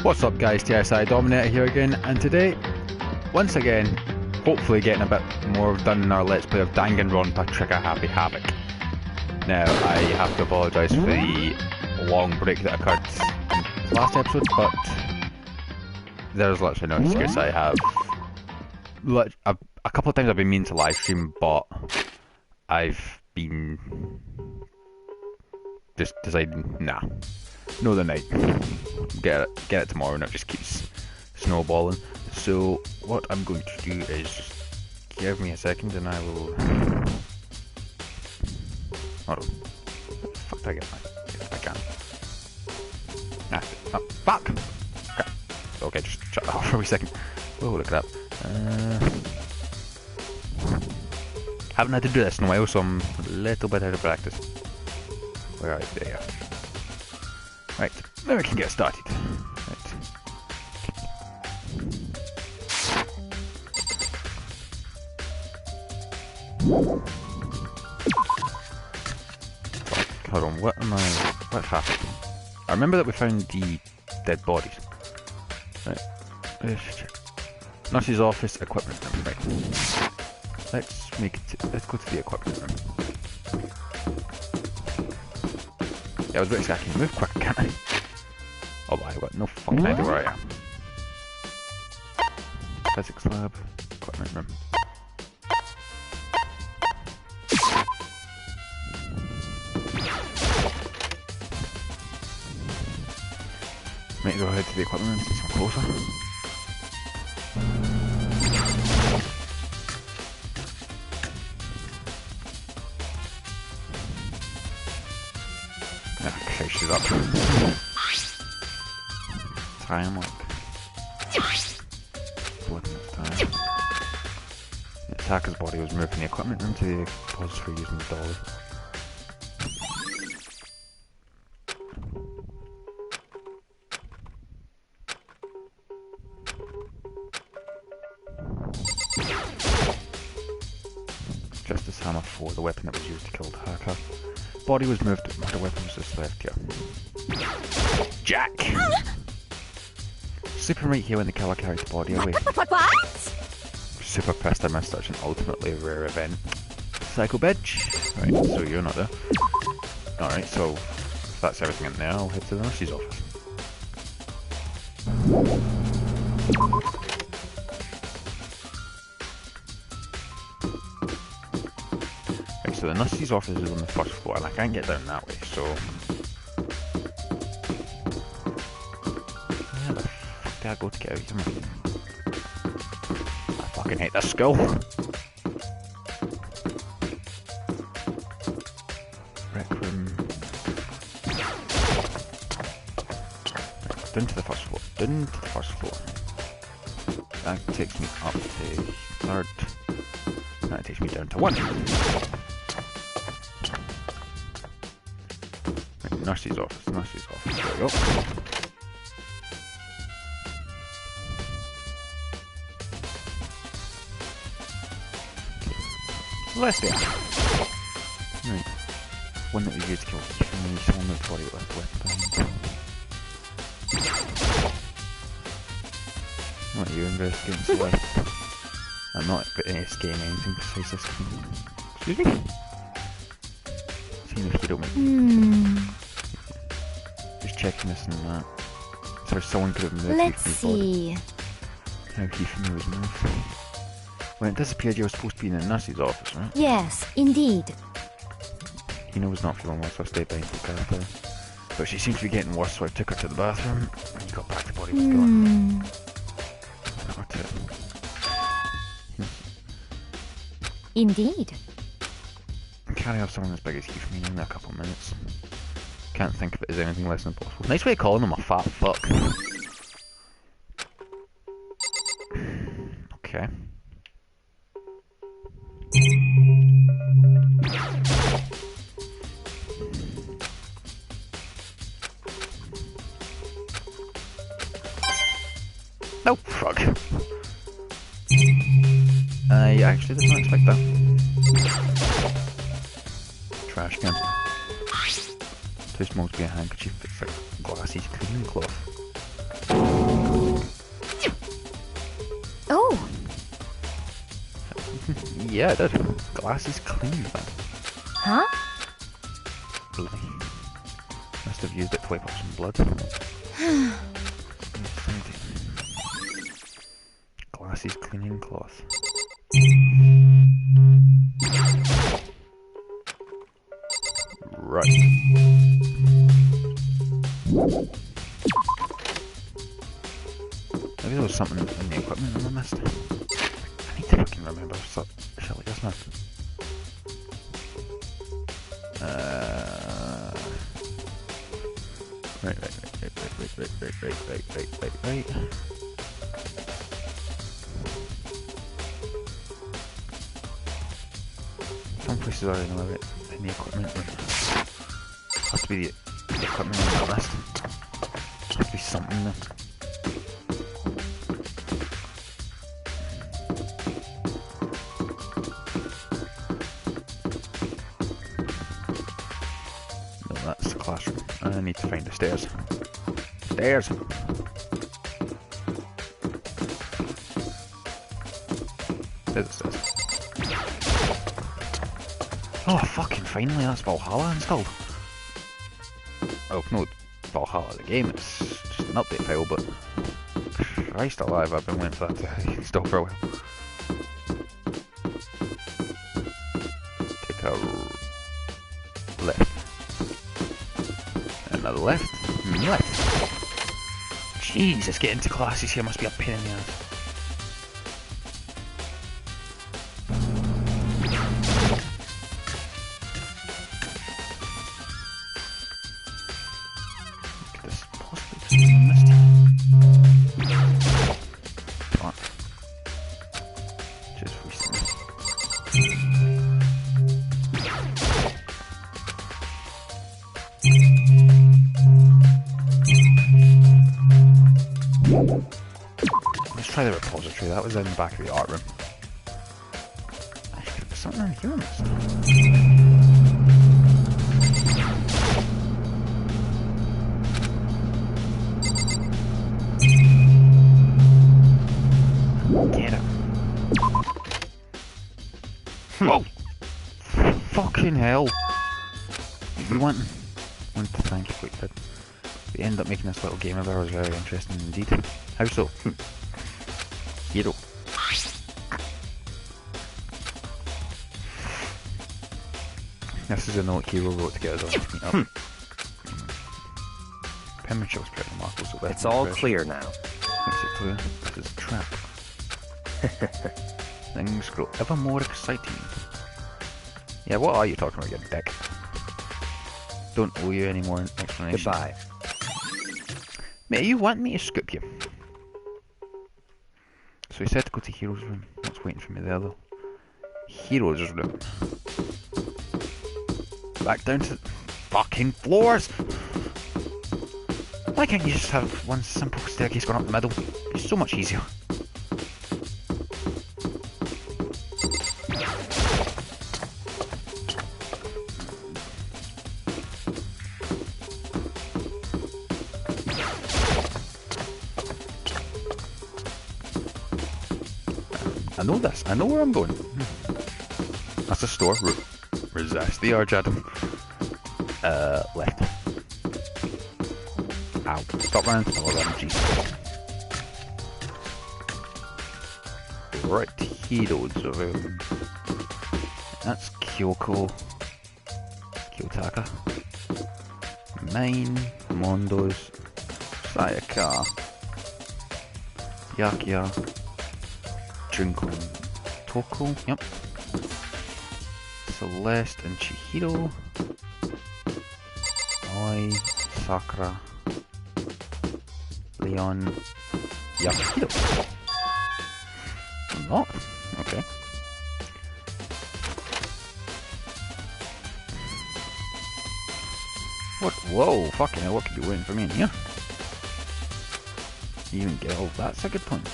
What's up guys, TSI DoMiNaToR here again, and today, once again, hopefully getting a bit more done in our Let's Play of Danganronpa Trigger Happy Havoc. Now, I have to apologise for the long break that occurred in the last episode, but there's literally no excuse. I have a couple of times I've been meaning to live stream, but I've been just deciding, nah, no the night. Get it tomorrow, and it just keeps snowballing. So what I'm going to do is just give me a second, and I will. Hold on. What the fuck did I get? If I can. Oh, fuck! Okay, just shut that off for a second. Oh, look at that. Haven't had to do this in a while, so I'm a little bit out of practice. Where are you? There you are. Right, now we can get started. Right. Hold on, what happened? I remember that we found the dead bodies. Right, let's check. Nurse's office, equipment room, right. Let's go to the equipment room. Yeah, I was waiting so I can move quick, can't I? Oh, I've got no fucking idea where I am. Physics lab, equipment room. Might as well head to the equipment room since I'm closer. She's up. Time lock. Blood in its time. Taka's body was moved from the equipment room to the pause for using the dolly. Justice Hammer 4, the weapon that was used to kill Taka. Body was moved, other weapons just left here. Jack! Super right here when the killer carried the body away. What? Super pissed I missed such an ultimately rare event. Psycho bitch! Right, so you're not there. Alright, so if that's everything in there, I'll head to the nurse's office. So the nurse's office is on the first floor, and I can't get down that way, so... Where the fuck did I go to get out here? I fucking hate this school! Rec room... Down to the first floor, down to the first floor. That takes me up to third. That takes me down to 1. Nurse's office, there we go. Let's do it. Right. One that we used to kill Hifumi, someone with body left weapon. What are you investigating to the left? I'm not investigating anything besides this. Excuse me? Seeing if you don't make Just checking this and that. So someone could have moved. Let's see. How Hifumi was moved. When it disappeared, you were supposed to be in the nurse's office, right? Yes, indeed. Hina was not feeling well, so I stayed behind to look after her. But she seemed to be getting worse, so I took her to the bathroom. When you got back, the body was gone. That's it. Indeed. Carry off someone as big as Hifumi in a couple of minutes. Can't think of it as anything less than possible. Nice way of calling him a fat fuck. Okay. No, frog. I actually did not expect that. Trash can. Too small to be a handkerchief, it's like glassy cleaning cloth. Yeah, it did. Glass is clean, man. Huh? Bloody. Must have used it to wipe up some blood. Glass is cleaning cloth. Right. Maybe there was something in the equipment I missed. I need to fucking remember shit like this, man. Right. Some places are in the equipment room. Has to be the equipment room on that list. Has to be something there. No, that's the classroom. I need to find the stairs. Stairs! There's the stairs. Oh, fucking finally, that's Valhalla installed. Oh, no, Valhalla the game, it's just an update file, but Christ alive, I've been waiting for that to install for a while. Take a left. Another left. Left. Jesus, getting to classes here must be a pain in the ass. Let's try the repository. That was in the back of the art room. There's something in here. Get it. Whoa! Fucking hell! We want to thank you for what you did. We ended up making this little game of ours very interesting indeed. How so? Hero. This is a note Hero wrote to get us all to meet up. Penmanship was pretty remarkable, so it's all clear now. Makes it clear. This is a trap. Things grow ever more exciting. Yeah, what are you talking about, you dick? Don't owe you any more explanation. Goodbye. Mate, you want me to scoop you? So he said to go to Hero's room. What's waiting for me there though? Hero's room. Back down to fucking floors! Why can't you just have one simple staircase going up the middle? It's so much easier. I know this. I know where I'm going. That's a store. Resist the urge, Adam. Left. Ow. Stop running. Oh, Jesus. Right. Heroes. That's Kyoko. Kyotaka. Mine. Mondo's. Sayaka. Yakia. Junko and Toko, yep. Celeste and Chihiro. Oi, Sakura. Leon. Yasuhiro. Not? Okay. What? Whoa, fucking hell, what could be waiting for me in here? You even get all that's a good point.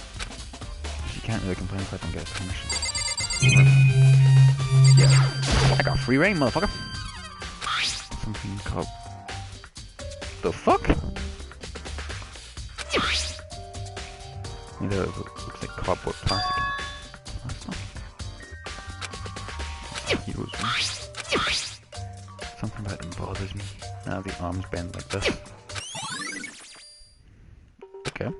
You can't really complain if I don't get permission. Yeah. I got free reign, motherfucker. Something called... The fuck? Either it looks like cardboard plastic. That's not... Something about them bothers me. Now the arms bend like this. Okay.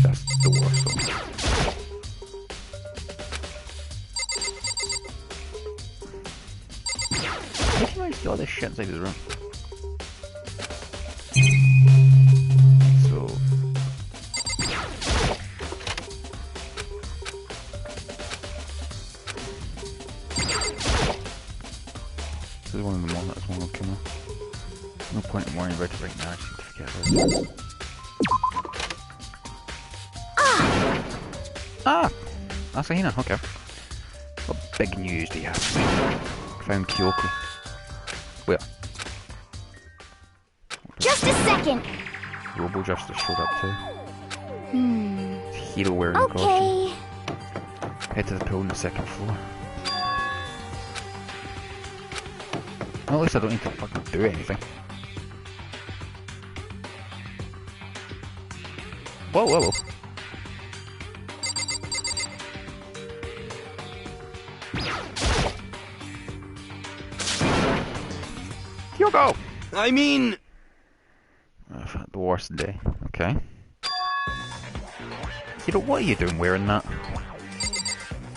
That's the worst one. How do you manage to do all this shit inside the room? So... this is one of the monitors, one will come up. No point in worrying about it right now, I just need to forget about it. Ah! Asahina, okay. What big news do you have? Found Kyoko. Where? Just a second. Robo Justice showed up too. Hmm. Hero wearing a costume. Okay. Head to the pool on the second floor. Well, at least I don't need to fucking do anything. Whoa, whoa, whoa. Kyoko! I mean... I've had the worst day. Okay. Hiro, what are you doing wearing that?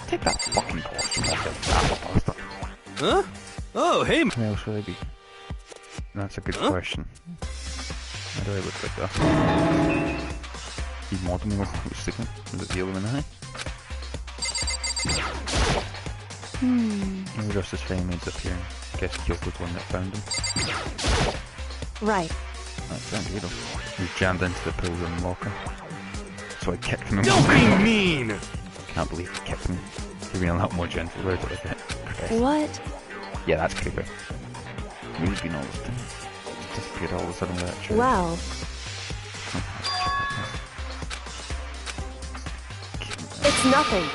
Take that fucking costume off, you bastard. Huh? Oh, hey... Where else would I be? That's a good question. How do I look like that? He's modelling off who's sleeping. Is it the Illuminati? Maybe just his family ends up here. I guess Kyoko's the one that found him. Right. That found Hiro. He jammed into the pool room locker. So I kicked him in. Don't be mean! Can't believe he kicked me. He's been a lot more gentle about it, I bet. What? Yeah, that's creepy. He's been all this time. Just disappeared all of a sudden without choice. Well, it's nothing.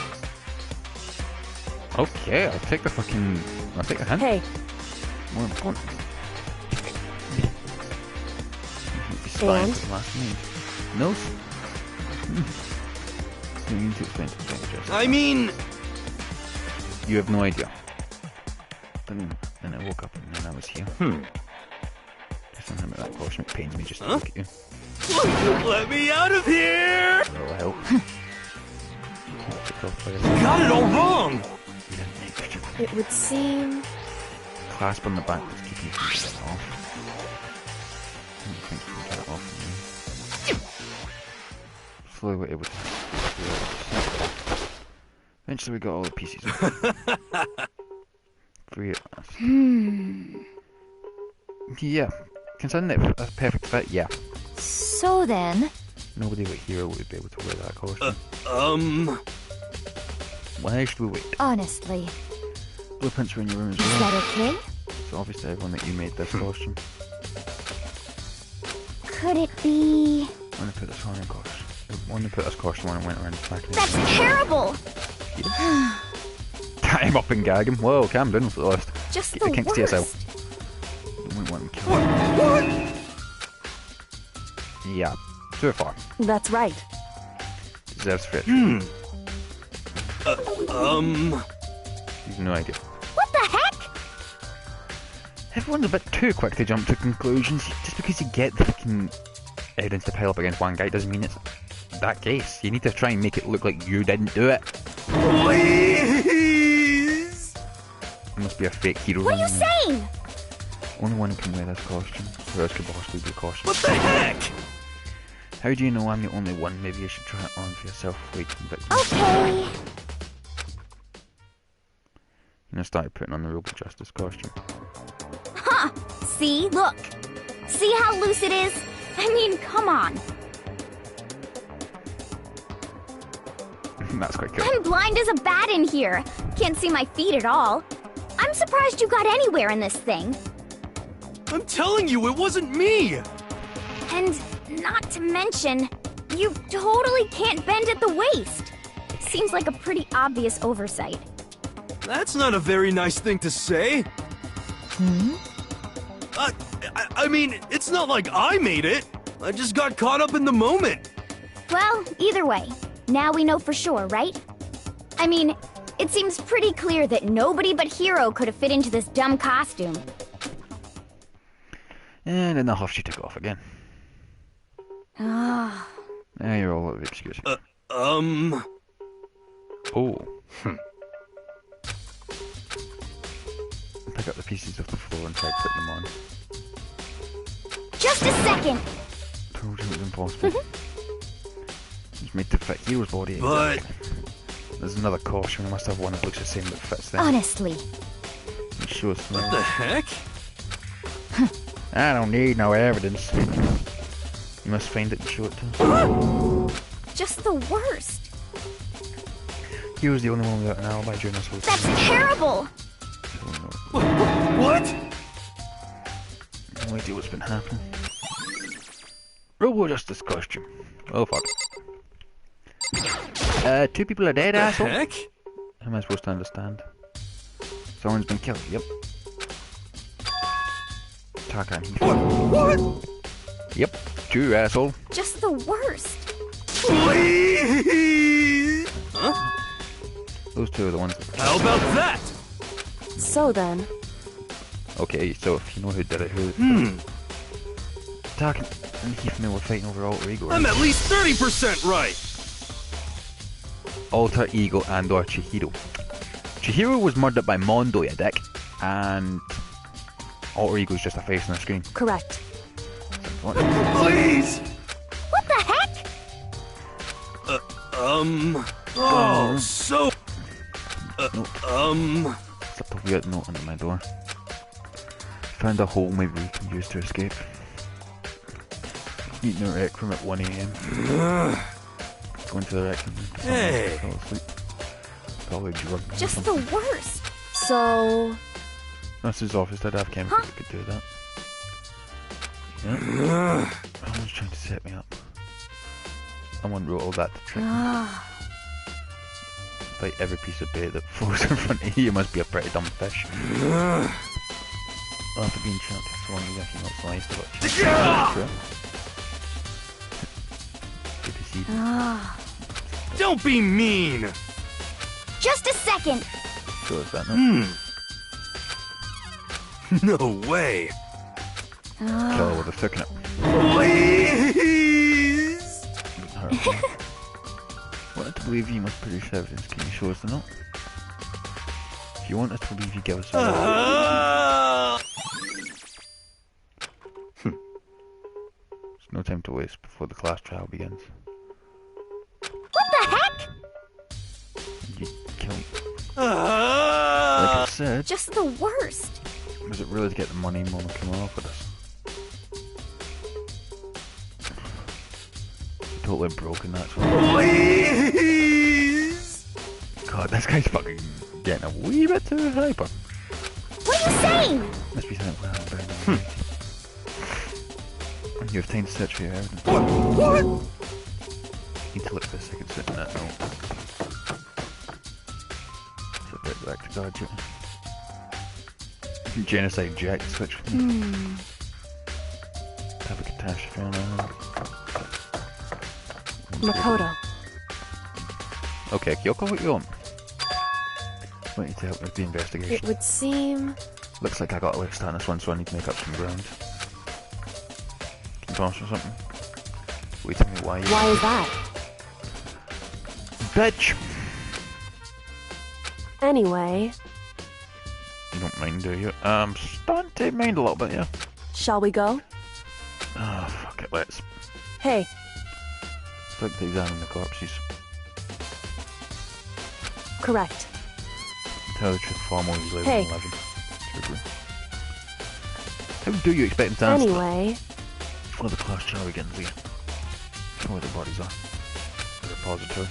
Okay, I'll take the fucking... I'll take the hint. Hey. More important. Spying And? for the last name. No. You need to explain to the stranger. I mean... You have no idea. Then I woke up and then I was here. Just something about that portion. It pains me just to look at you. Let me out of here! A little help. You got it all wrong! You didn't make much of It would seem... clasp on the back was keeping you from getting it off. I don't think you can get it off from you. Slowly what it would... Eventually we got all the pieces. Free at last. Yeah. Considering it a perfect fit, yeah. So then... Nobody but Hero would be able to wear that costume. Why should we wait? Honestly. Blueprints are in your room as Is well. that okay? So obviously everyone that you made this costume. Could it be... I want to put this on your costume. I want to put this costume on and went around attacking That's terrible! Tie him up and gag him. Whoa, calm down for the last. Just Get the the kinks to worst. yourself. You wouldn't want him killed. Yeah, so far. That's right. Deserves fit. Hmm. You've no idea. What the heck? Everyone's a bit too quick to jump to conclusions. Just because you get the fucking evidence to pile up against one guy doesn't mean it's that case. You need to try and make it look like you didn't do it. Please! You must be a fake hero. What are you saying? Only one can wear this costume. Who else could possibly be a costume? What the heck? How do you know I'm the only one? Maybe you should try it on for yourself before you convict me. Okay. You know, started putting on the Robo Justice costume. Huh. See? Look. See how loose it is? I mean, come on. That's quite cool. I'm blind as a bat in here. Can't see my feet at all. I'm surprised you got anywhere in this thing. I'm telling you, it wasn't me! And not to mention, you totally can't bend at the waist. Seems like a pretty obvious oversight. That's not a very nice thing to say. I mean, it's not like I made it. I just got caught up in the moment. Well, either way, now we know for sure, right? I mean, it seems pretty clear that nobody but Hiro could have fit into this dumb costume. And in the huff, she took off again. Ah. Now you're all out of excuses. Oh. Pick up the pieces of the floor and try to put them on. Just a second! Told you it was impossible. It's made to fit Hero's body. But... There's another costume. I must have one that looks the same that fits them. Honestly. Show us What the heck? I don't need no evidence. You must find it and show it to us. Just the worst. Hero's the only one without an alibi during this whole That's thing. terrible! What? No idea what's been happening. Robo Justice costume. Oh fuck. Two people are dead, The asshole. heck? How am I supposed to understand? Someone's been killed, yep. Taka and Hifumi. What? Yep, true, asshole. Just the worst. Please! Huh? Those two are the ones that... How about that? So then, Okay, so if you know who did it, who... Taka and Hifumi were fighting over alter ego, right? I'm at least 30% right! Alter ego and or Chihiro. Chihiro was murdered by Mondo, you dick. And... alter ego's just a face on the screen. correct. What? Please! What the heck? Oh, so... Slipped a weird note under my door. Found a hole maybe we can use to escape. Eating a rec room at 1 AM. Going to the rec room. Hey. Fall asleep. Probably drugged me or Just something. the worst. So, That's his office. I'd have chemicals that could do that. Yeah. Someone's trying to set me up. Someone wrote all that to trick me. Ah. Like every piece of bait that falls in front of you must be a pretty dumb fish. After being trapped for so long, you actually not sliced a lot. Good to see you. Ah. Don't be mean! Just a second. Show us that now. No way! Kill her with a stick in it. Please! Wouldn't hurt her. Wanted to believe you must produce evidence. Can you show us the note? If you want us to believe you, give us a note. There's no time to waste before the class trial begins. What the heck? You killed. Like I said, Just the worst. was it really to get the money Mona came off with us? Totally broken, that's why. Please! God, this guy's fucking getting a wee bit too hyper. What are you saying? Must be something well burned in the You have time to search for your evidence. What? Need to look for a second sit in that note. So get back to guard duty. Genocide Jack switch with me. Have a catastrophe on our hands. Makoto. Okay, Kyoko, what you want? Want you to help with the investigation. It would seem... Looks like I got a late start on this one, so I need to make up some ground. Can you promise or something? Wait, tell me why you... Why is that? Bitch! Anyway, You don't mind, do you? Starting to mind a little bit, yeah. shall we go? Oh, fuck it, let's... Hey, It's like to examine the corpses. correct. Tell the truth far more easily Hey. than 11. True. How do you expect them to answer that? Anyway, Before the class trial begins, Leah. Show where the bodies are. The repository.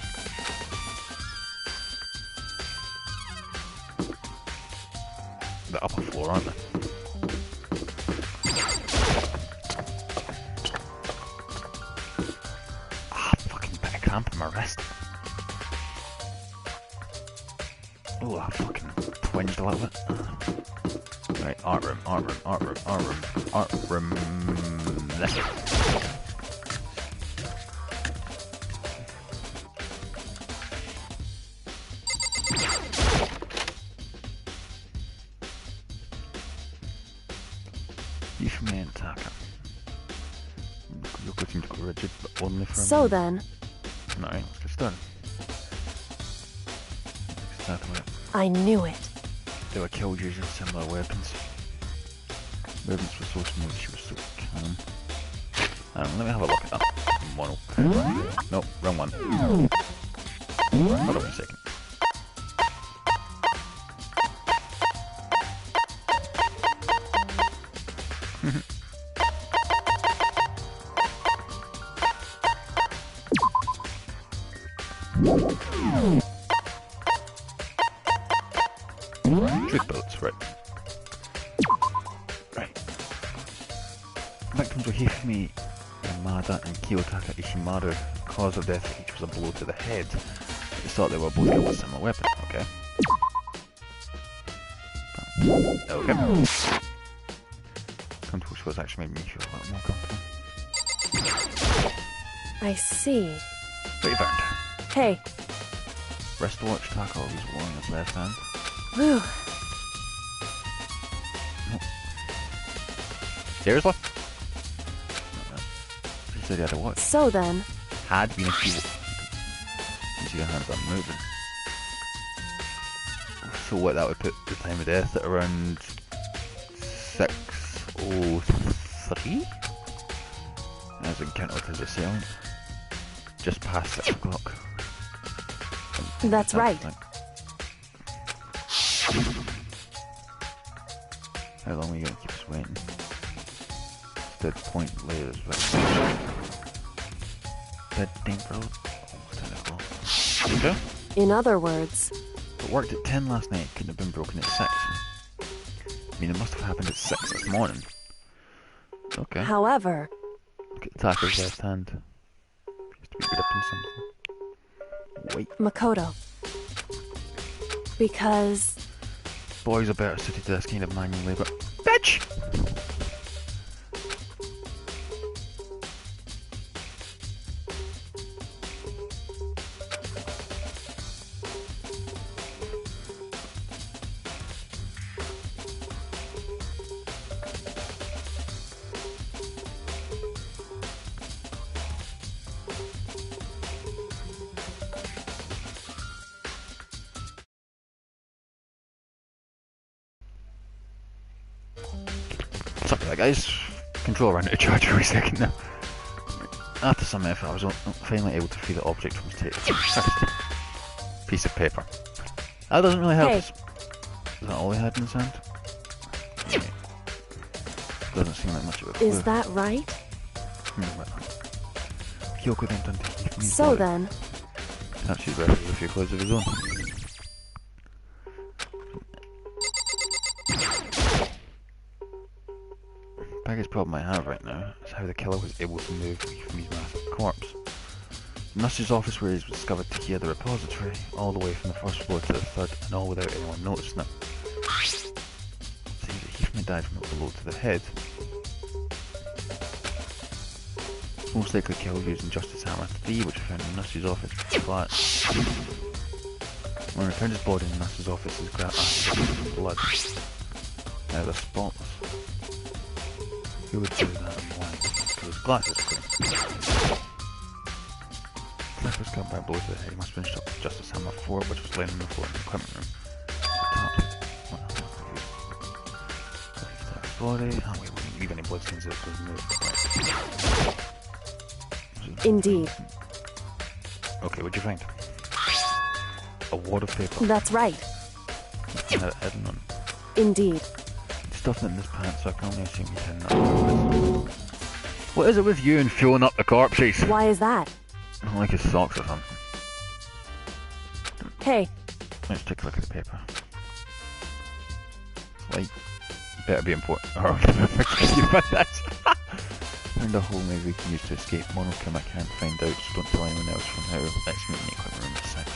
The upper floor, aren't they? Ah, fucking bit of cramp in my wrist. Oh, I fucking twinged a little bit. Right, art room, art room, art room, art room, art room. This. randomly for a So moment. then, Alright, let's get started. Start with it. I knew it. They were killed using similar weapons. Movements were so smooth, she was so calm. Let me have a look at that. Mono. Nope, wrong one. Hold on a second. Trick bullets, right. Right. Victims were Hifumi, Yamada, and Kiyotaka Ishimaru. Cause of death each was a blow to the head. They thought they were both killed with a similar weapon. Okay. Okay. Comfortable shows actually made me feel a lot more comfortable. I see. What you found? Hey. Wristwatch Taka always wore in his left hand. Whew. Seriously? He said he had a watch. So then, Had been a key. You see your hands are moving. So what, that would put the time of death at around 6:03? As encountered his assailant. Just past 6 o'clock. that's right. How long are you gonna keep us waiting? Dead point later is right. Dead Dink Road? Almost 10 o'clock. Okay. In other words, It worked at 10 last night, couldn't have been broken at 6. I mean, it must have happened at 6 this morning. Okay. however, Look at Taka's left hand. Appears to be gripping something. Wait. Makoto. Because Boys are better suited to this kind of manual labour. Bitch! Something like that, guys. Controller ran out of charge for a second now. After some effort, I was finally able to free the object from state. Piece of paper. That doesn't really help Hey. us. Is that all he had in his hand? Yeah. Doesn't seem like much of a clue. is that right? Kyoko then turned to Hifumi's So body. then, Perhaps he's left with a few clothes of his own. Biggest problem I have right now is how the killer was able to move Hifumi's massive corpse. The nurse's office where he was discovered to hear the repository, all the way from the first floor to the third, and all without anyone noticing it. Seems that Hifumi died from a blow to the head. It's most likely killed using Justice Hammer 3, which we found in the nurse's office flat. When we returned his body in the nurse's office, his acid blood. Now they're spotless. Who would do that and why? Because his glasses are clean. Cliff was killed by a blow to the head. He must have been shot with Justice Hammer 4, which was laying on the floor in the equipment room. His body. Oh, we wouldn't leave any bloodstains that was moved. indeed, Okay, what'd you find? A wad of paper. that's right. Hidden on. Indeed. Stuffed it in his pants, so I can only assume he's hidden that. What is it with you and filling up the corpses? Why is that? I don't like his socks or something. Hey, Let's take a look at the paper. Like, better be important. Or you find that. Find a hole maybe we can use to escape. Monochrome I can't find out, so don't tell anyone else from now. Let's meet in the equipment room at 6.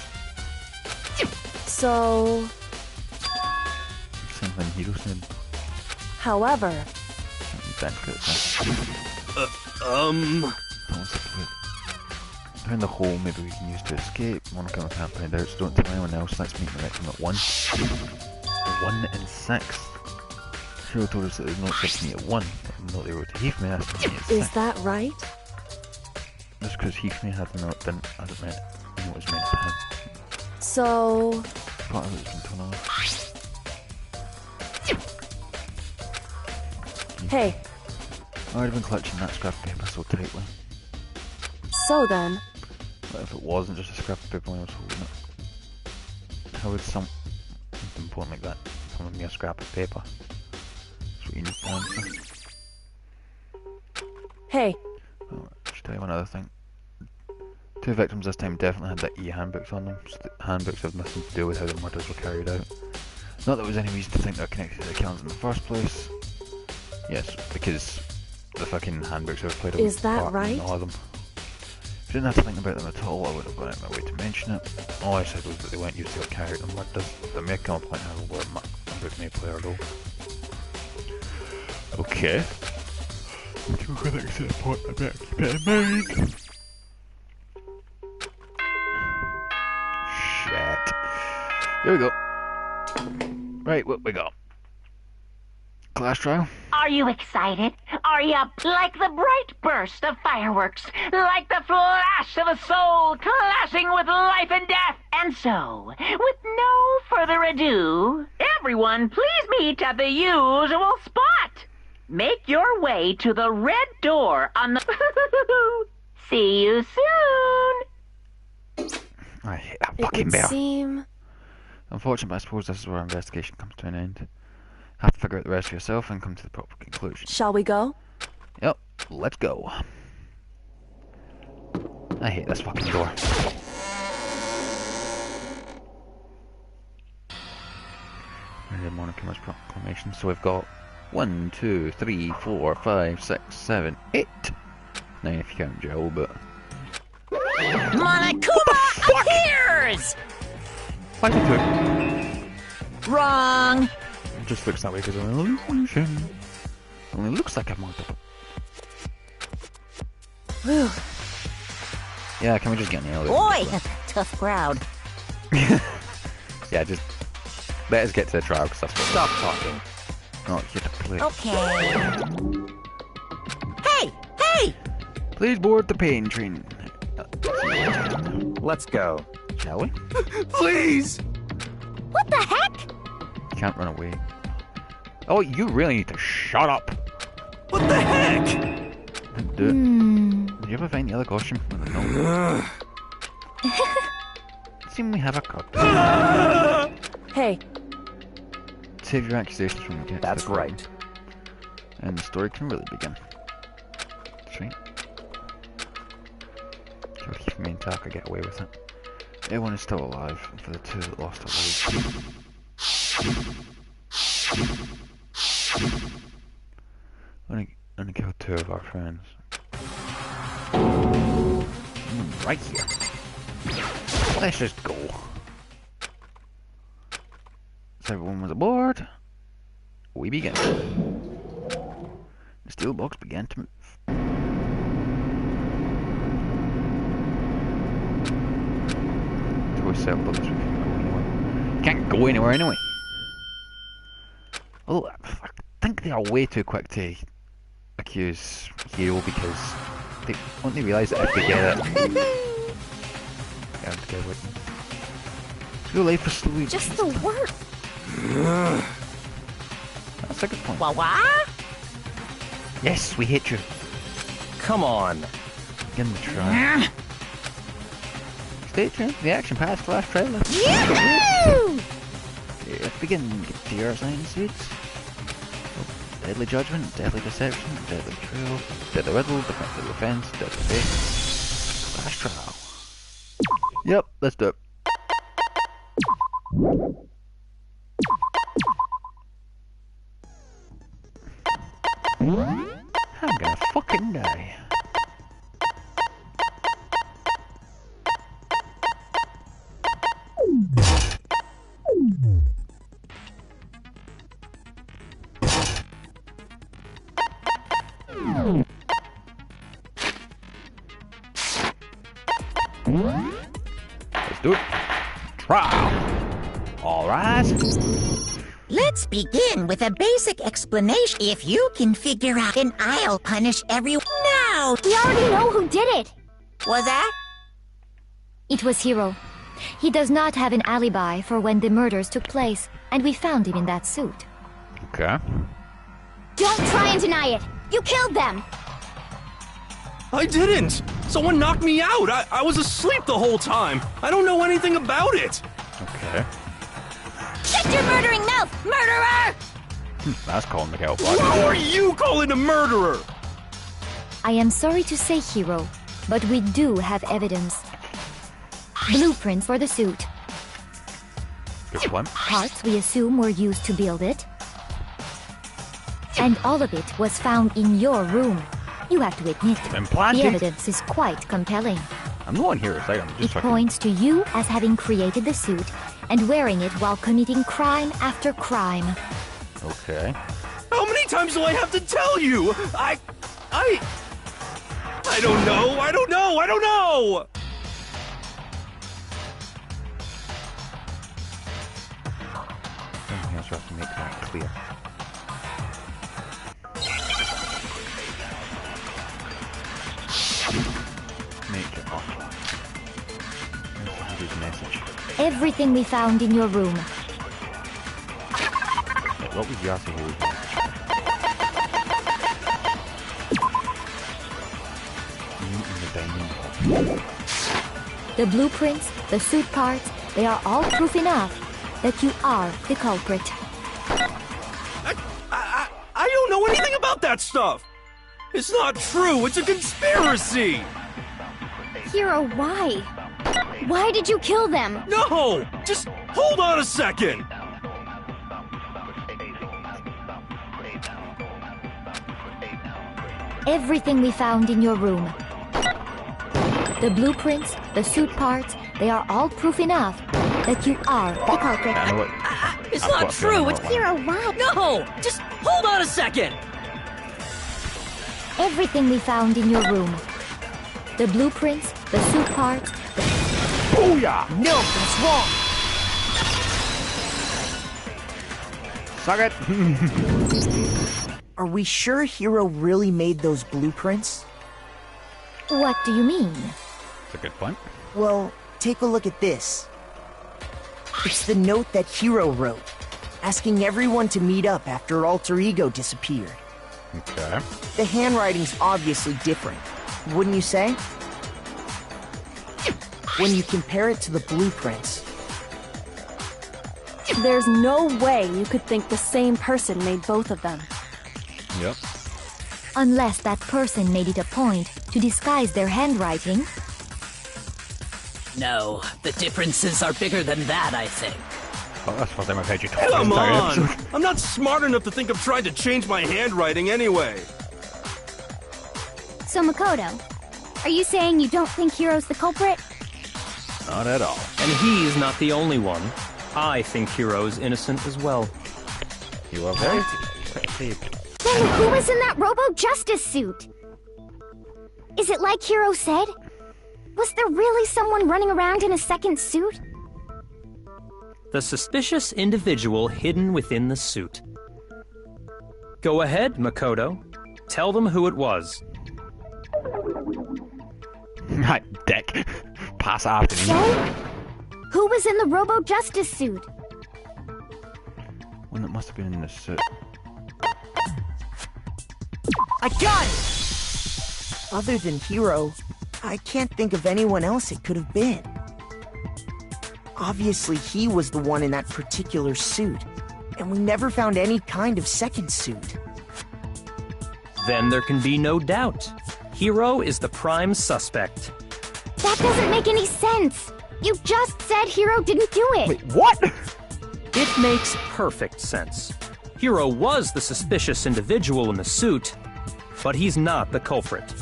so, Same thing Heroes did. however, Find the hole maybe we can use to escape. Monochrome I can't find out, so don't tell anyone else. Let's meet in the next room at 1. 1 and 6. Hero told us that there's no 6 to meet at 1. Not they wrote to Hifumi, that's to meet at 6. is that right? Just because Hifumi had the note didn't mean it was meant to him. So... Part of it's been torn off. Hey, I'd have been clutching that scrap of paper so tightly. so then, But if it wasn't just a scrap of paper when I was holding it, how would something important like that come with me a scrap of paper? That's what you need to answer. hey, Oh, I should tell you one other thing. 2 victims this time definitely had the e-handbooks on them, so the handbooks have nothing to do with how the murders were carried out. Not that there was any reason to think they're connected to the killings in the first place. Yes, because the fucking handbooks have played a Is that part right? in all of them. If I didn't have to think about them at all, I would have gone out of my way to mention it. All I said was that they weren't used to carry out the murders. There may come a point now where handbooks may play a role. Okay. We're going to the point, I better keep it in mind. Shit. Here we go. Right, what we got? Class trial? Are you excited? Are you like the bright burst of fireworks, like the flash of a soul clashing with life and death? And so, with no further ado, everyone please meet at the usual spot. Make your way to the red door on the... See you soon. I hate that it fucking would bear. seem... Unfortunately, I suppose this is where our investigation comes to an end. Have to figure out the rest for yourself and come to the proper conclusion. Shall we go? Yep, let's go. I hate this fucking door. Murder Monarchist Proclamation. So we've got 1, 2, 3, 4, 5, 6, 7, 8. 9 if you count Joe, but... Monokuma appears! Why did it? Wrong. It just looks that way because of an illusion. Only looks like a monster. Whew. Yeah, can we just get in the elevator? Boy, tough crowd. Yeah, just let us get to the trial because that's what Stop talking. not here to play. Okay. Hey! Hey! Please board the pain train. Let's go. Shall we? Please! What the heck? You can't run away. Oh, you really need to shut up. What the heck? Do it. Did you ever find the other costume? No. Seem we have a cut. Hey, Save your accusations when we get to That's the court, right. and the story can really begin. Sweet. So Hifumi and Taka get away with it. Everyone is still alive, and for the 2 that lost their lives. Only killed 2 of our friends. Right here. Let's just go. So everyone was aboard. We began. The steel box began to move. Can't go anywhere anyway. Although I think they are way too quick to accuse Hero because won't they realise that if they get it, get together with them. Your life is slowly. Just the work. That's a good point. Wah-wah? Yes, we hate you. Come on. Begin the trial. Stay tuned for the action past flash trailer. Yahoo! Let's begin. Get to your assigned seats. Deadly judgment, deadly deception, deadly betrayal, deadly riddle, defensive defense, deadly fate. Flash trial. Yep, let's do it. I'm gonna fucking die. Let's do it. Trial. All rise. Let's begin with a basic explanation. If you can figure out, then I'll punish everyone now. We already know who did it. Was that? It was Hiro. He does not have an alibi for when the murders took place, and we found him in that suit. Okay. Don't try and deny it! You killed them! I didn't! Someone knocked me out! I was asleep the whole time! I don't know anything about it! Okay. Shut your murdering mouth, murderer! That's calling the kettle black. Who are you calling a murderer? I am sorry to say, Hiro, but we do have evidence. Blueprints for the suit. Good one. Parts we assume were used to build it. And all of it was found in your room. You have to admit, Implanted. the evidence is quite compelling. I'm not on here, I'm It just fucking... points to you as having created the suit and wearing it while committing crime after crime. Okay. How many times do I have to tell you? I don't know! I don't know! I don't know! Something else we have to make that clear. Make it off. His message. Everything we found in your room. What was you asking here? The blueprints, the suit parts, they are all proof enough that you are the culprit. I don't know anything about that stuff! It's not true! It's a conspiracy! Hiro, why? Why did you kill them? No! Just hold on a second! Everything we found in your room. The blueprints, the suit parts, they are all proof enough that you are the culprit. I know what... It's I've got not a feeling true! I It's know what. Hiro, why? No! Just hold on a second! Everything we found in your room. The blueprints, the suit parts, Booyah! No, that's wrong! Suck it! Are we sure Hiro really made those blueprints? what do you mean? That's a good point. Well, take a look at this. It's the note that Hiro wrote, asking everyone to meet up after Alter Ego disappeared. Okay. The handwriting's obviously different, wouldn't you say? When you compare it to the blueprints. There's no way you could think the same person made both of them. Yep. Unless that person made it a point to disguise their handwriting. No, the differences are bigger than that, I think. Oh, that's the first time I've heard you talk. Come this entire on! episode. I'm not smart enough to think of trying to change my handwriting anyway. So, Makoto, are you saying you don't think Hiro's the culprit? Not at all. And he's not the only one. I think Hiro's innocent as well. You are very pretty. Then who was in that Robo-Justice suit? Is it like Hiro said? Was there really someone running around in a second suit? The suspicious individual hidden within the suit. Go ahead, Makoto. Tell them who it was. Right, dick. Pass after me. So? Who was in the Robo-Justice suit? One that must have been in the suit. I got it! Other than Hiro, I can't think of anyone else it could have been. Obviously, he was the one in that particular suit, and we never found any kind of second suit. Then there can be no doubt. Hiro is the prime suspect. That doesn't make any sense. You just said Hiro didn't do it. Wait, what? It makes perfect sense. Hiro was the suspicious individual in the suit, but he's not the culprit.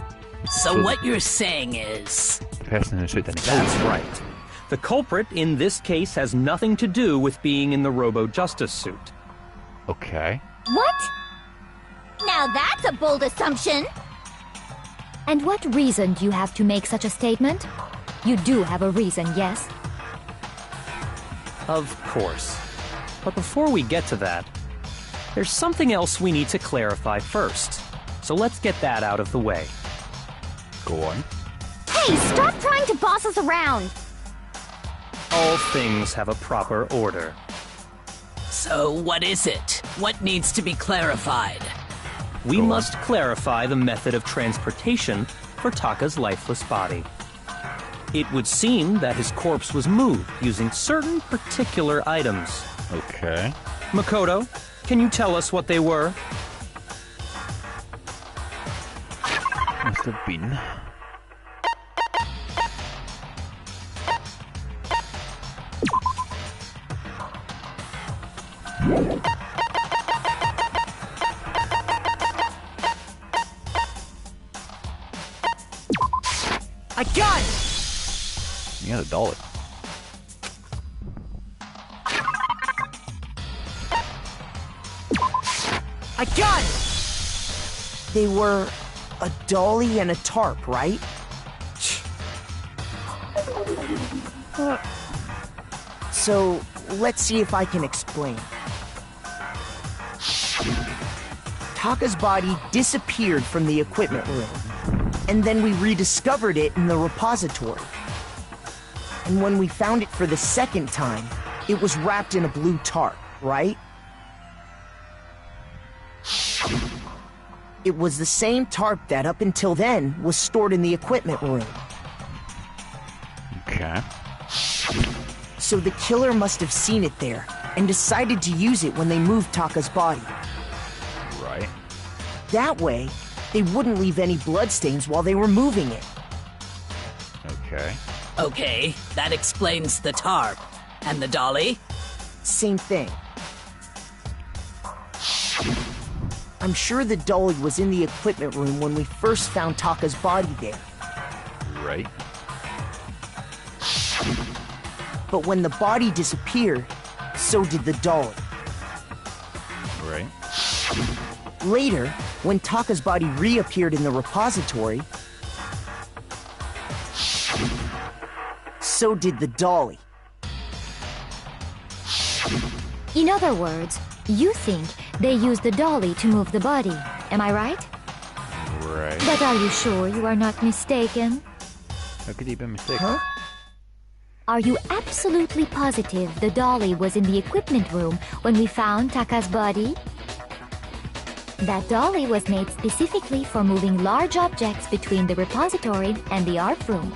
So what you're saying is... The person in the suit didn't. That's right. The culprit in this case has nothing to do with being in the Robo-Justice suit. Okay. What? Now that's a bold assumption. And what reason do you have to make such a statement? You do have a reason, yes? Of course. But before we get to that, there's something else we need to clarify first. So let's get that out of the way. Go on. Hey, Hey, stop trying to boss us around! All things have a proper order. So what is it? What needs to be clarified? We must clarify the method of transportation for Taka's lifeless body. It would seem that his corpse was moved using certain particular items. Okay. Makoto, can you tell us what they were? Must have been. I got it! You got a dollar. I got it! They were a dolly and a tarp, right? So, let's see if I can explain. Taka's body disappeared from the equipment room, and then we rediscovered it in the repository. And when we found it for the second time, it was wrapped in a blue tarp, right? It was the same tarp that, up until then, was stored in the equipment room. Okay. So the killer must have seen it there, and decided to use it when they moved Taka's body. Right. That way, they wouldn't leave any bloodstains while they were moving it. Okay. Okay, that explains the tarp. And the dolly? Same thing. I'm sure the dolly was in the equipment room when we first found Taka's body there. Right. But when the body disappeared, so did the dolly. Right. Later, when Taka's body reappeared in the repository, so did the dolly. In other words, you think they used the dolly to move the body. Am I right? Right. But are you sure you are not mistaken? How could he be mistaken? Huh? Are you absolutely positive the dolly was in the equipment room when we found Taka's body? That dolly was made specifically for moving large objects between the repository and the art room.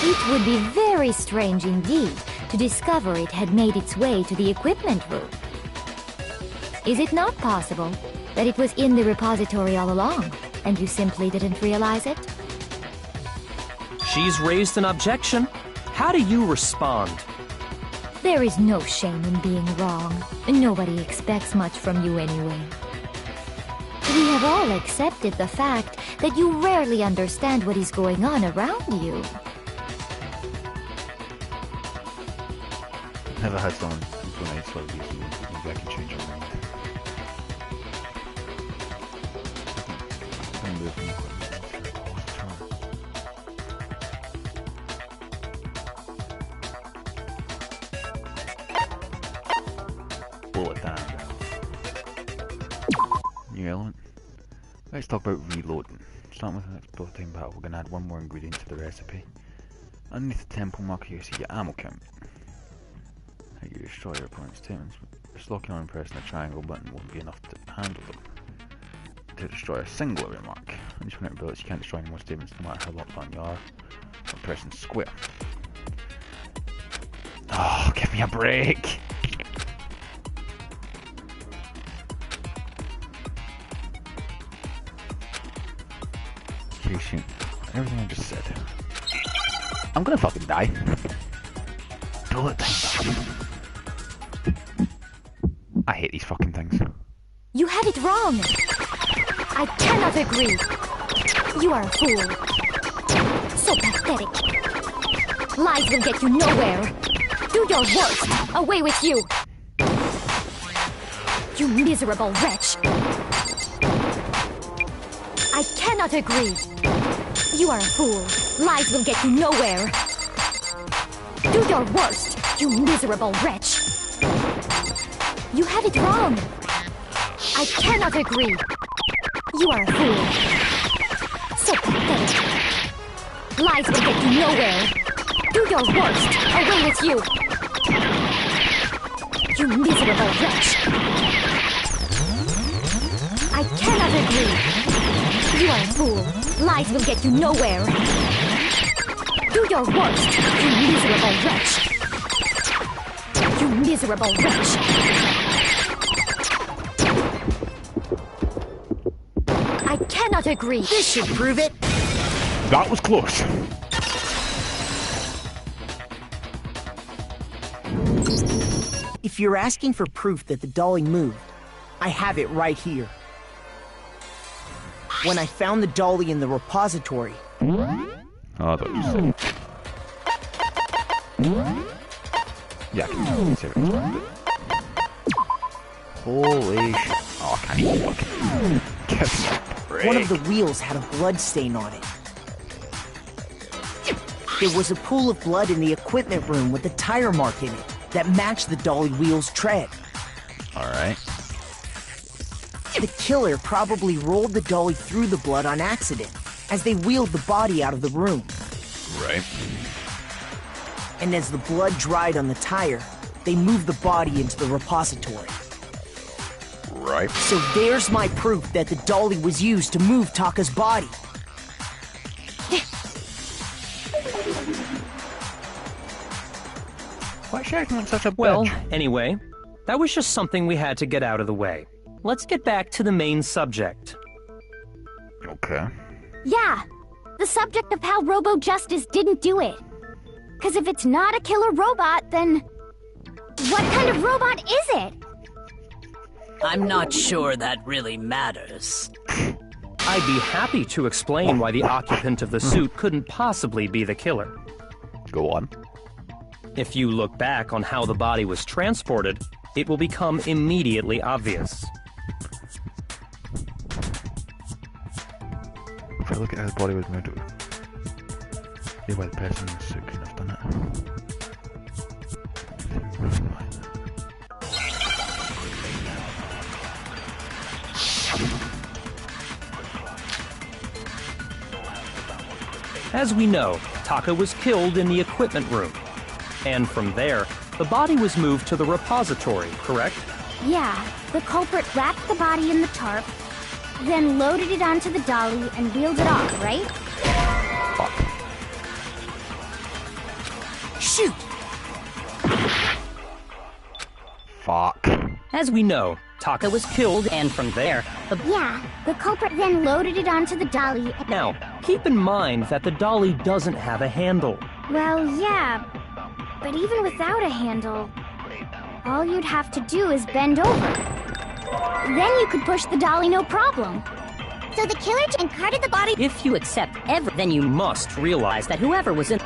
It would be very strange indeed to discover it had made its way to the equipment room. Is it not possible that it was in the repository all along, and you simply didn't realize it? She's raised an objection. How do you respond? There is no shame in being wrong. Nobody expects much from you anyway. We have all accepted the fact that you rarely understand what is going on around you. Never had someone so nice like you, so maybe I can change your mind. I'm gonna move from bullet down. New element. Let's talk about reloading. Starting with the next protein battle, we're gonna add one more ingredient to the recipe. Underneath the temple marker, you see your ammo count. How you destroy your opponent's statements. Just locking on and pressing the triangle button won't be enough to handle them. To destroy a single remark. Once you run out of bullets, you can't destroy any more statements no matter how locked on you are. Or pressing square. Oh, give me a break! Okay, shoot. Everything I just said. I'm gonna fucking die. Bullet time. I hate these fucking things. You have it wrong! I cannot agree! You are a fool. So pathetic. Lies will get you nowhere. Do your worst! Away with you! You miserable wretch! I cannot agree! You are a fool. Lies will get you nowhere. Do your worst, you miserable wretch! You have it wrong! I cannot agree! You are a fool! So pathetic! Lies will get you nowhere. Do your worst. Away with you. You miserable wretch. I cannot agree. You are a fool. Lies will get you nowhere. Do your worst, you miserable wretch. You miserable wretch. I cannot agree. This should prove it. That was close. If you're asking for proof that the dolly moved, I have it right here. When I found the dolly in the repository... Oh, I thought you said. Yeah, I can see it. Holy shit. Oh, I can't even fucking give me a break. One of the wheels had a blood stain on it. There was a pool of blood in the equipment room with a tire mark in it that matched the dolly wheel's tread. Alright. The killer probably rolled the dolly through the blood on accident as they wheeled the body out of the room. Right. And as the blood dried on the tire, they moved the body into the repository. Right. So there's my proof that the dolly was used to move Taka's body. Why is she acting like such a bitch? Well, anyway, that was just something we had to get out of the way. Let's get back to the main subject. Okay. Yeah, the subject of how Robo-Justice didn't do it. Because if it's not a killer robot, then what kind of robot is it? I'm not sure that really matters. I'd be happy to explain why the occupant of the suit couldn't possibly be the killer. Go on. If you look back on how the body was transported, it will become immediately obvious. If I look at how the body was moved, see why the person in the suit couldn't have done it. As we know, Taka was killed in the equipment room. And from there, the body was moved to the repository, correct? Yeah, the culprit wrapped the body in the tarp, then loaded it onto the dolly and wheeled it off, right? Shoot! Fuck. As we know, Taka was killed, and from there, Yeah, the culprit then loaded it onto the dolly. Now, keep in mind that the dolly doesn't have a handle. Well, yeah, but even without a handle, all you'd have to do is bend over. Then you could push the dolly no problem. So the killer carted the body. If you accept then you must realize that whoever was in...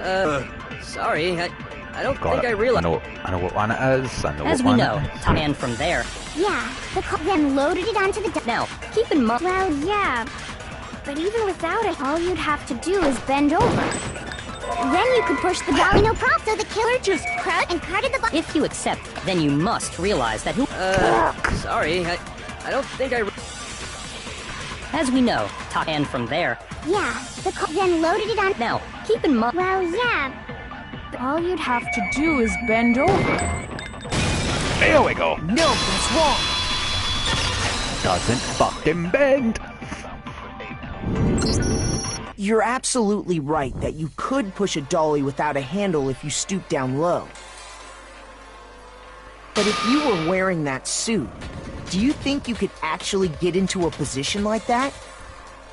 sorry, I don't think I realized... I know what one it is, I know As what we one know, it is. and from there... Yeah, the then loaded it onto the Now, keep in mind... Well, yeah, but even without it, all you'd have to do is bend over. Then you could push the dolly no problem. So the killer just carted the body. If you accept, then you must realize that who... sorry, I don't think I... As we know, and from there... Yeah, the then loaded it on... Now, keep in mind... Well, yeah, all you'd have to do is bend over. There we go. No, that's wrong. Doesn't fucking bend. You're absolutely right that you could push a dolly without a handle if you stoop down low. But if you were wearing that suit, do you think you could actually get into a position like that?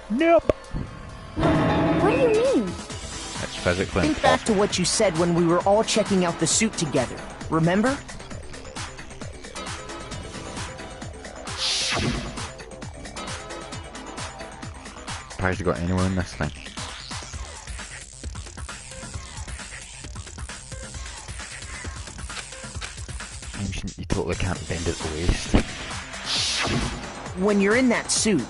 Nope. What do you mean? It's physically Think back to what you said when we were all checking out the suit together. Remember? Surprised you got anyone in this thing. You totally can't bend at the waist. When you're in that suit,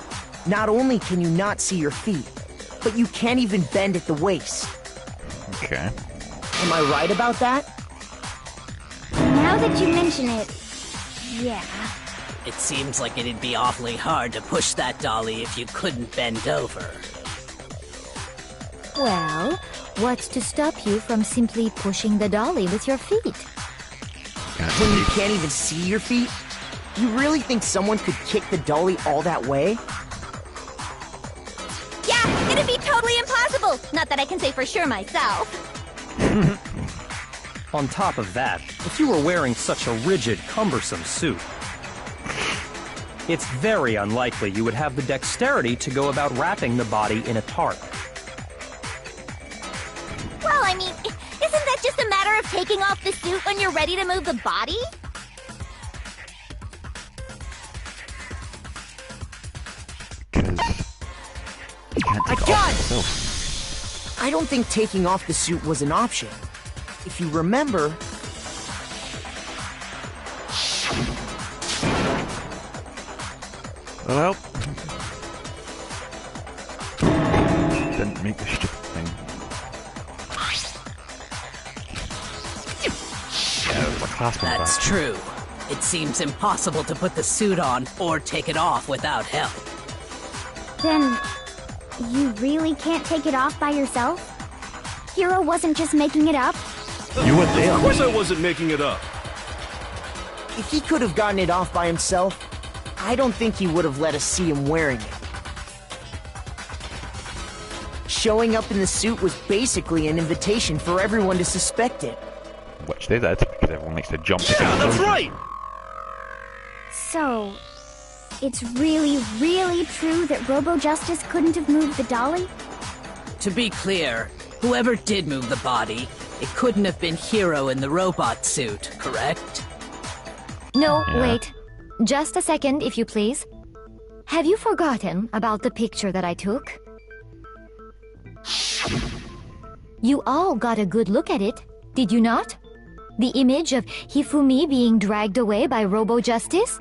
not only can you not see your feet, but you can't even bend at the waist. Okay. Am I right about that? Now that you mention it, yeah. It seems like it'd be awfully hard to push that dolly if you couldn't bend over. Well, What's to stop you from simply pushing the dolly with your feet? When you can't even see your feet? You really think someone could kick the dolly all that way? Yeah, it'd be totally impossible. Not that I can say for sure myself. On top of that, if you were wearing such a rigid, cumbersome suit, it's very unlikely you would have the dexterity to go about wrapping the body in a tarp. Well, I mean, isn't that just a matter of taking off the suit when you're ready to move the body? I got it! I don't think taking off the suit was an option. If you remember... Well... Didn't make the stupid thing. Yeah, it was a clasping That's back. true. It seems impossible to put the suit on or take it off without help. Then, you really can't take it off by yourself? Hiro wasn't just making it up? You were there. Of course I wasn't making it up. If he could have gotten it off by himself, I don't think he would have let us see him wearing it. Showing up in the suit was basically an invitation for everyone to suspect it. Which they did, because everyone likes to jump to Yeah, that's conclusions. right! So, it's really, really true that Robo-Justice couldn't have moved the dolly? To be clear, whoever did move the body, it couldn't have been Hiro in the robot suit, correct? No, Yeah. wait. Just a second, if you please. Have you forgotten about the picture that I took? You all got a good look at it, did you not? The image of Hifumi being dragged away by Robo-Justice?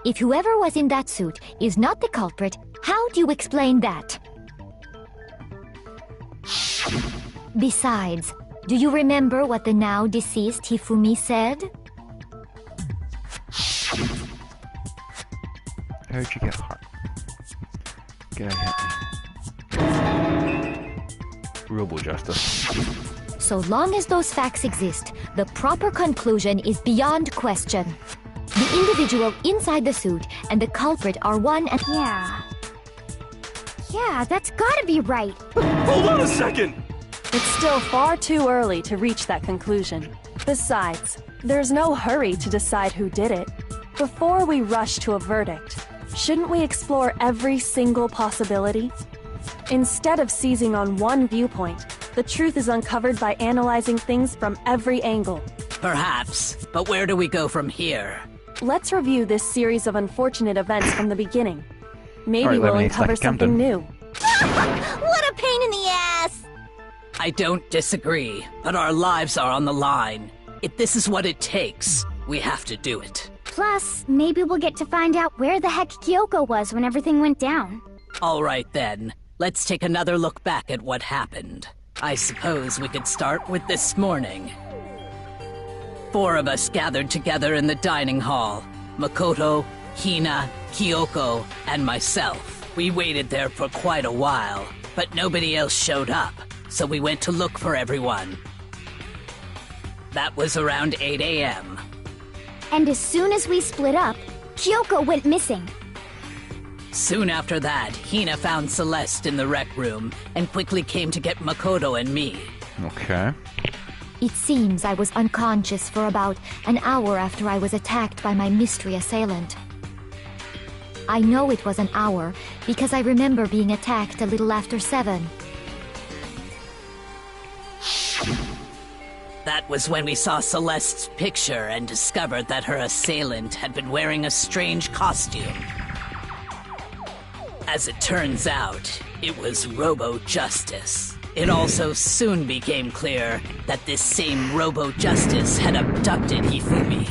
If whoever was in that suit is not the culprit, how do you explain that? Besides, do you remember what the now deceased Hifumi said? How'd you get hurt? Get hit me. Robo-Justice. So long as those facts exist, the proper conclusion is beyond question. The individual inside the suit and the culprit are one and... Yeah. Yeah, that's gotta be right. Hold on a second! It's still far too early to reach that conclusion. Besides, there's no hurry to decide who did it. Before we rush to a verdict, shouldn't we explore every single possibility? Instead of seizing on one viewpoint, the truth is uncovered by analyzing things from every angle. Perhaps, but where do we go from here? Let's review this series of unfortunate events from the beginning. Maybe Alright, we'll Lemonade, uncover like Camden. something new. What a pain in the ass! I don't disagree, but our lives are on the line. If this is what it takes, we have to do it. Plus, maybe we'll get to find out where the heck Kyoko was when everything went down. All right then, let's take another look back at what happened. I suppose we could start with this morning. 4 of us gathered together in the dining hall. Makoto, Hina, Kyoko, and myself. We waited there for quite a while, but nobody else showed up, so we went to look for everyone. That was around 8 a.m. And as soon as we split up, Kyoko went missing. Soon after that, Hina found Celeste in the rec room and quickly came to get Makoto and me. Okay. It seems I was unconscious for about an hour after I was attacked by my mystery assailant. I know it was an hour because I remember being attacked a little after 7. That was when we saw Celeste's picture and discovered that her assailant had been wearing a strange costume. As it turns out, it was Robo-Justice. It also soon became clear that this same Robo-Justice had abducted Hifumi.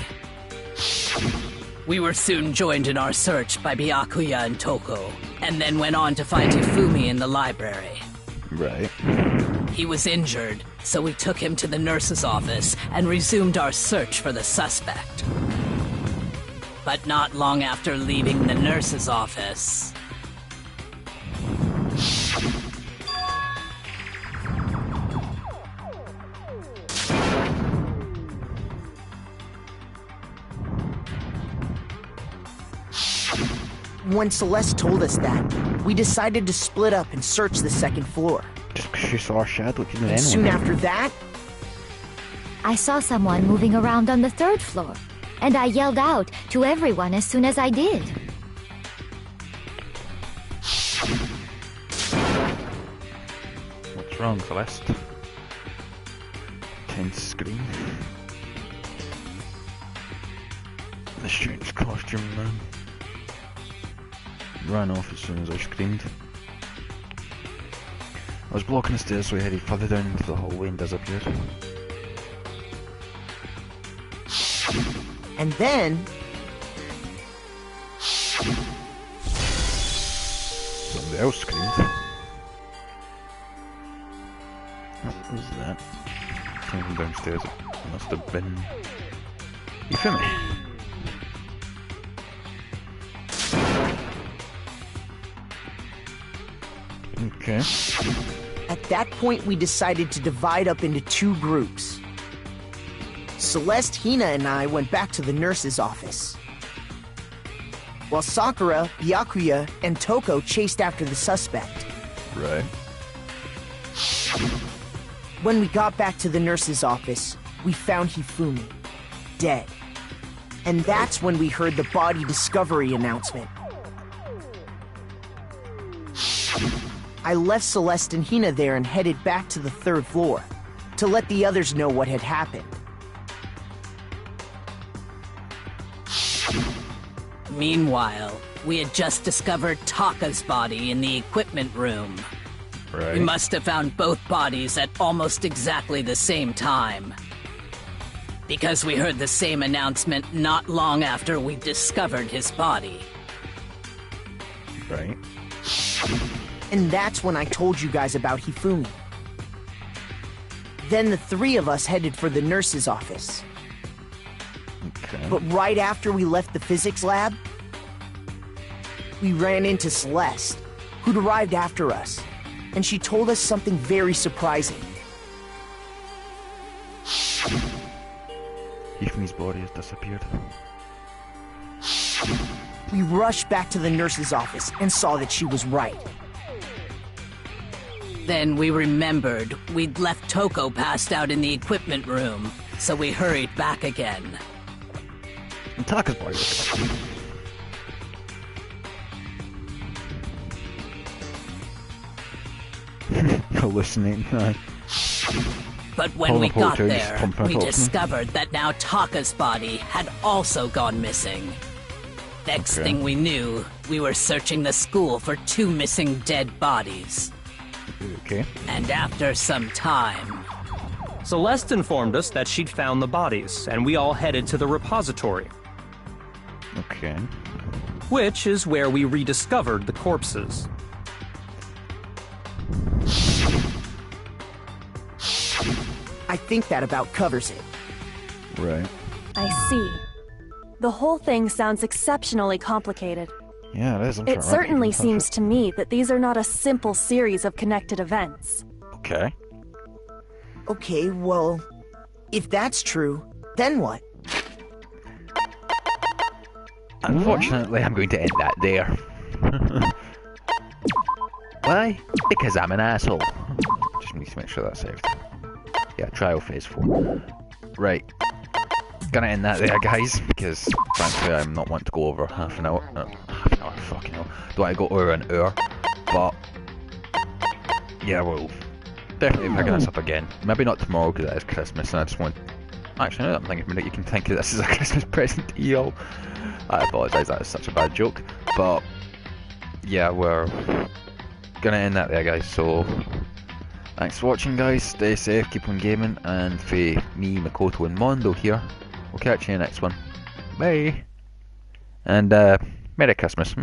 We were soon joined in our search by Byakuya and Toko, and then went on to find Hifumi in the library. Right. He was injured, so we took him to the nurse's office and resumed our search for the suspect. But not long after leaving the nurse's office... When Celeste told us that, we decided to split up and search the second floor. Just because you saw a shadow, you know, And soon after that, I saw someone moving around on the 3rd floor, and I yelled out to everyone as soon as I did. What's wrong, Celeste? Tense scream. The strange costume man ran off as soon as I screamed. I was blocking the stairs, so I headed further down into the hallway and disappeared. and then... Somebody else screamed. What was that? Came from downstairs. It must have been... Hifumi. Okay. At that point, we decided to divide up into two groups. Celeste, Hina, and I went back to the nurse's office, while Sakura, Byakuya, and Toko chased after the suspect. Right. When we got back to the nurse's office, we found Hifumi, dead. And that's when we heard the body discovery announcement. I left Celeste and Hina there and headed back to the 3rd floor to let the others know what had happened. Meanwhile, we had just discovered Taka's body in the equipment room. Right. We must have found both bodies at almost exactly the same time, because we heard the same announcement not long after we discovered his body. Right. And that's when I told you guys about Hifumi. Then the three of us headed for the nurse's office. Okay. But right after we left the physics lab, we ran into Celeste, who'd arrived after us, and she told us something very surprising. Hifumi's body has disappeared. We rushed back to the nurse's office and saw that she was right. Then we remembered we'd left Toko passed out in the equipment room, so we hurried back again. And Taka's body was hallucinating. But when we got there, we pumping. discovered that now Taka's body had also gone missing. Next thing we knew, we were searching the school for 2 missing dead bodies. Okay. And after some time... Celeste informed us that she'd found the bodies, and we all headed to the repository. Okay. Which is where we rediscovered the corpses. I think that about covers it. Right. I see. The whole thing sounds exceptionally complicated. Yeah, it is. It certainly seems to me that these are not a simple series of connected events. Okay. Okay, well, if that's true, then what? Unfortunately, I'm going to end that there. Why? Because I'm an asshole. Just need to make sure that's saved. Yeah, trial phase 4. Right. Gonna end that there, guys, because frankly I'm not wanting to go over half an hour. Half an hour, fucking hell. Don't want to go over an hour. But yeah, we'll definitely picking this up again. Maybe not tomorrow because it is Christmas, and I just want. Actually, now that I'm thinking about it, you can think of this as a Christmas present to you all. I apologise, that is such a bad joke. But yeah, we're gonna end that there, guys. So thanks for watching, guys. Stay safe, keep on gaming, and for me, Makoto, and Mondo here, we'll catch you in the next one. Bye! And Merry Christmas.